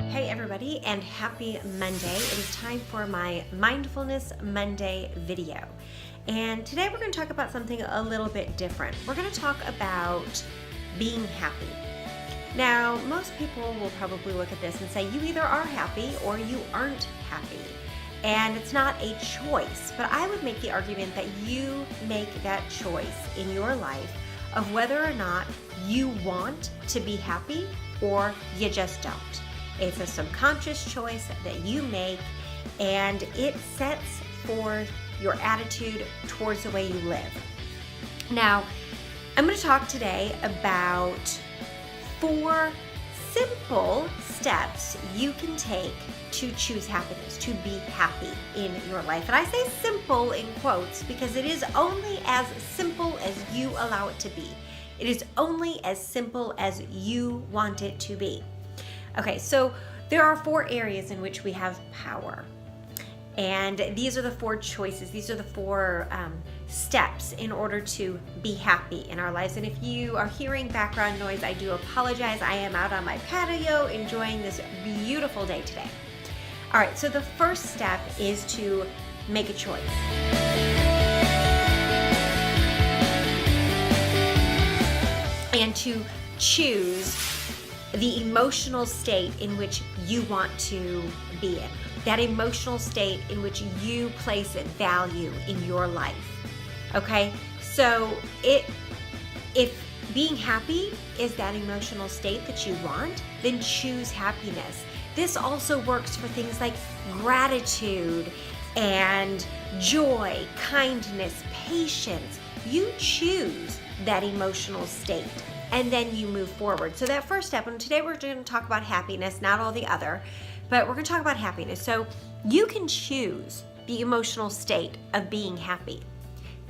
Hey everybody, and happy Monday. It is time for my Mindfulness Monday video. And today we're going to talk about something a little bit different. We're going to talk about being happy. Now, most people will probably look at this and say you either are happy or you aren't happy. And it's not a choice, but I would make the argument that you make that choice in your life of whether or not you want to be happy or you just don't. It's a subconscious choice that you make, and it sets forth your attitude towards the way you live. Now, I'm going to talk today about 4 simple steps you can take to choose happiness, to be happy in your life. And I say simple in quotes because it is only as simple as you allow it to be. It is only as simple as you want it to be. Okay, so there are 4 areas in which we have power. And these are the 4 choices. These are the 4 steps in order to be happy in our lives. And if you are hearing background noise, I do apologize. I am out on my patio enjoying this beautiful day today. All right, so the first step is to make a choice. And to choose the emotional state in which you want to be in. That emotional state in which you place value in your life. Okay? So if being happy is that emotional state that you want, then choose happiness. This also works for things like gratitude and joy, kindness, patience. You choose that emotional state and then you move forward. So that first step, and today we're going to talk about happiness, not all the other, but we're going to talk about happiness. So you can choose the emotional state of being happy.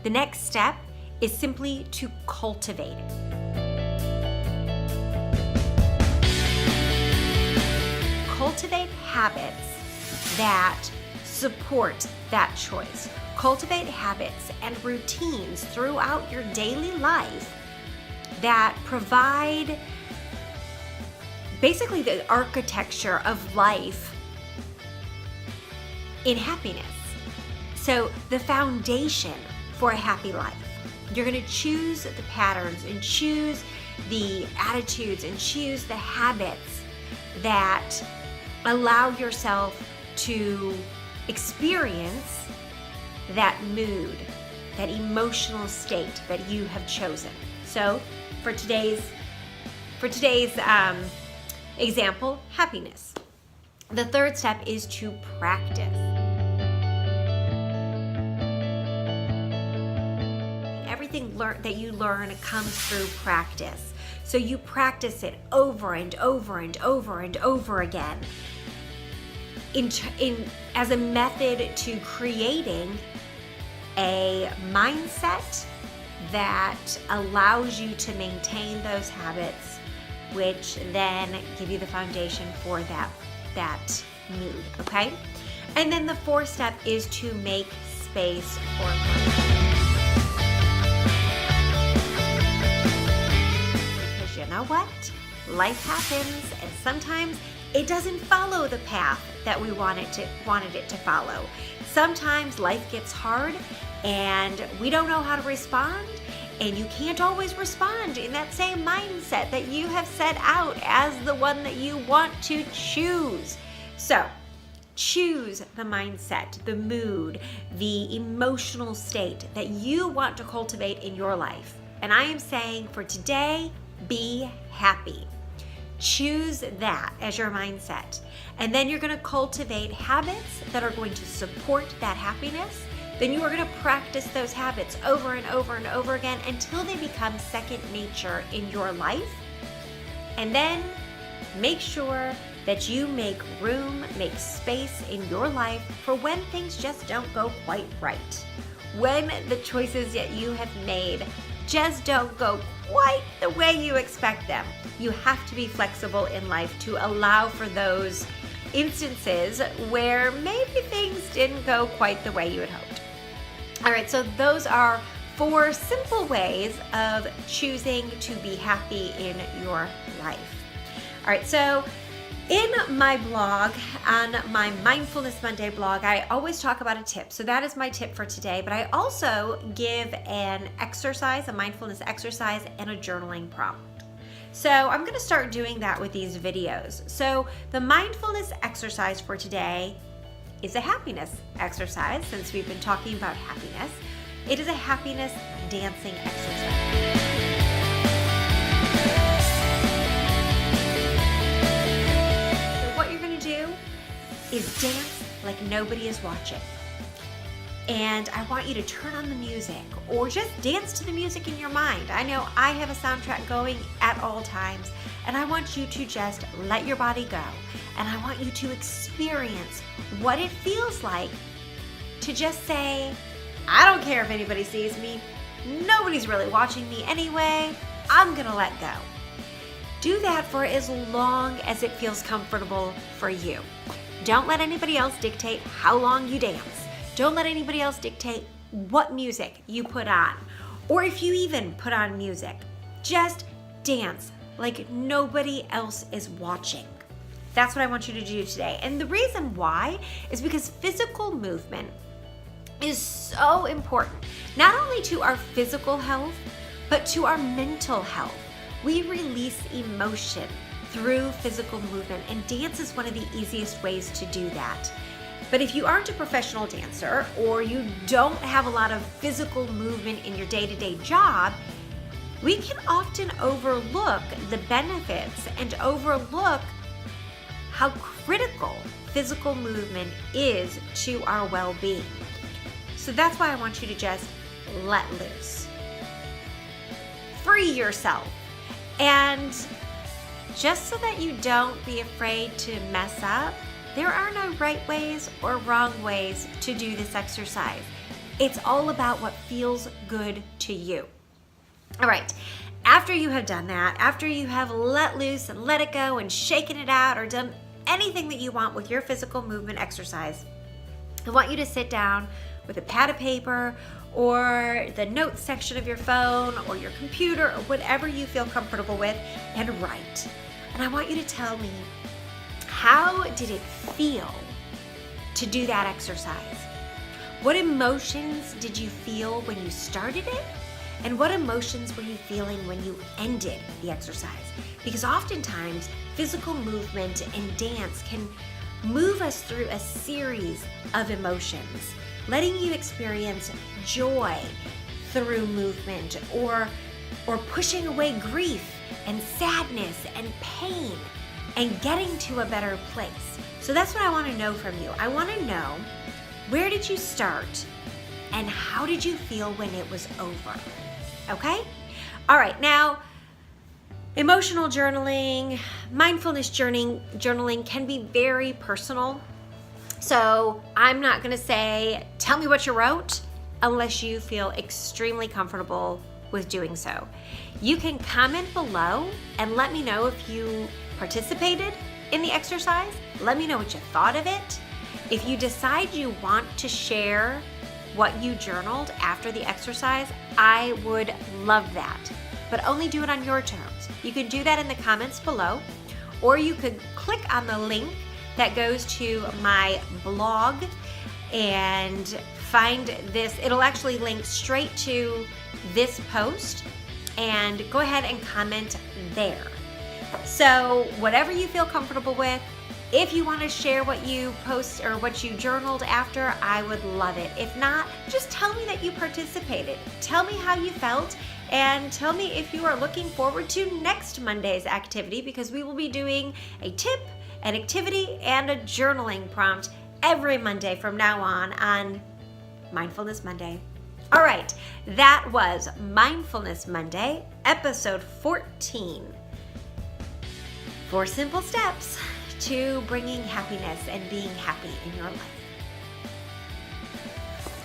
The next step is simply to cultivate it. Cultivate habits that support that choice. Cultivate habits and routines throughout your daily life that provide basically the architecture of life in happiness. So the foundation for a happy life. You're going to choose the patterns and choose the attitudes and choose the habits that allow yourself to experience that mood, that emotional state that you have chosen. So for today's example, happiness. The third step is to practice. Everything that you learn comes through practice. So you practice it over and over and over and over again as a method to creating a mindset that allows you to maintain those habits, which then give you the foundation for that mood, okay? And then the 4th step is to make space for growth. Because you know what? Life happens, and sometimes it doesn't follow the path that we wanted it to follow. Sometimes life gets hard and we don't know how to respond, and you can't always respond in that same mindset that you have set out as the one that you want to choose. So choose the mindset, the mood, the emotional state that you want to cultivate in your life. And I am saying for today, be happy. Choose that as your mindset. And then you're going to cultivate habits that are going to support that happiness. Then you are going to practice those habits over and over and over again until they become second nature in your life. And then make sure that you make room, make space in your life for when things just don't go quite right. When the choices that you have made just don't go quite the way you expect them. You have to be flexible in life to allow for those instances where maybe things didn't go quite the way you had hoped. All right, so those are 4 simple ways of choosing to be happy in your life. All right, so In my blog, on my Mindfulness Monday blog, I always talk about a tip. So that is my tip for today. But I also give an exercise, a mindfulness exercise, and a journaling prompt. So I'm going to start doing that with these videos. So the mindfulness exercise for today is a happiness exercise, since we've been talking about happiness. It is a happiness dancing exercise. Is dance like nobody is watching. And I want you to turn on the music or just dance to the music in your mind. I know I have a soundtrack going at all times, and I want you to just let your body go. And I want you to experience what it feels like to just say, I don't care if anybody sees me. Nobody's really watching me anyway. I'm gonna let go. Do that for as long as it feels comfortable for you. Don't let anybody else dictate how long you dance. Don't let anybody else dictate what music you put on, or if you even put on music. Just dance like nobody else is watching. That's what I want you to do today. And the reason why is because physical movement is so important, not only to our physical health, but to our mental health. We release emotion through physical movement, and dance is one of the easiest ways to do that. But if you aren't a professional dancer, or you don't have a lot of physical movement in your day-to-day job, we can often overlook the benefits and overlook how critical physical movement is to our well-being. So that's why I want you to just let loose. Free yourself. And just so that you don't be afraid to mess up, there are no right ways or wrong ways to do this exercise. It's all about what feels good to you. All right, after you have done that, after you have let loose and let it go and shaken it out or done anything that you want with your physical movement exercise, I want you to sit down with a pad of paper or the notes section of your phone or your computer or whatever you feel comfortable with, and write. And I want you to tell me, how did it feel to do that exercise? What emotions did you feel when you started it? And what emotions were you feeling when you ended the exercise? Because oftentimes, physical movement and dance can move us through a series of emotions, letting you experience joy through movement, or pushing away grief and sadness and pain and getting to a better place. So that's what I want to know from you. I want to know, where did you start and how did you feel when it was over? Okay? All right, now, emotional journaling, mindfulness journaling can be very personal. So I'm not going to say, tell me what you wrote, unless you feel extremely comfortable with doing so. You can comment below and let me know if you participated in the exercise. Let me know what you thought of it. If you decide you want to share what you journaled after the exercise, I would love that. But only do it on your terms. You can do that in the comments below, or you could click on the link that goes to my blog and find this. It'll actually link straight to this post, and go ahead and comment there. So whatever you feel comfortable with, if you want to share what you post or what you journaled after, I would love it. If not, just tell me that you participated. Tell me how you felt, and tell me if you are looking forward to next Monday's activity, because we will be doing a tip, an activity, and a journaling prompt every Monday from now on Mindfulness Monday. All right, that was Mindfulness Monday, episode 14. 4 simple steps to bringing happiness and being happy in your life.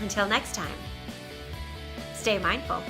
Until next time, stay mindful.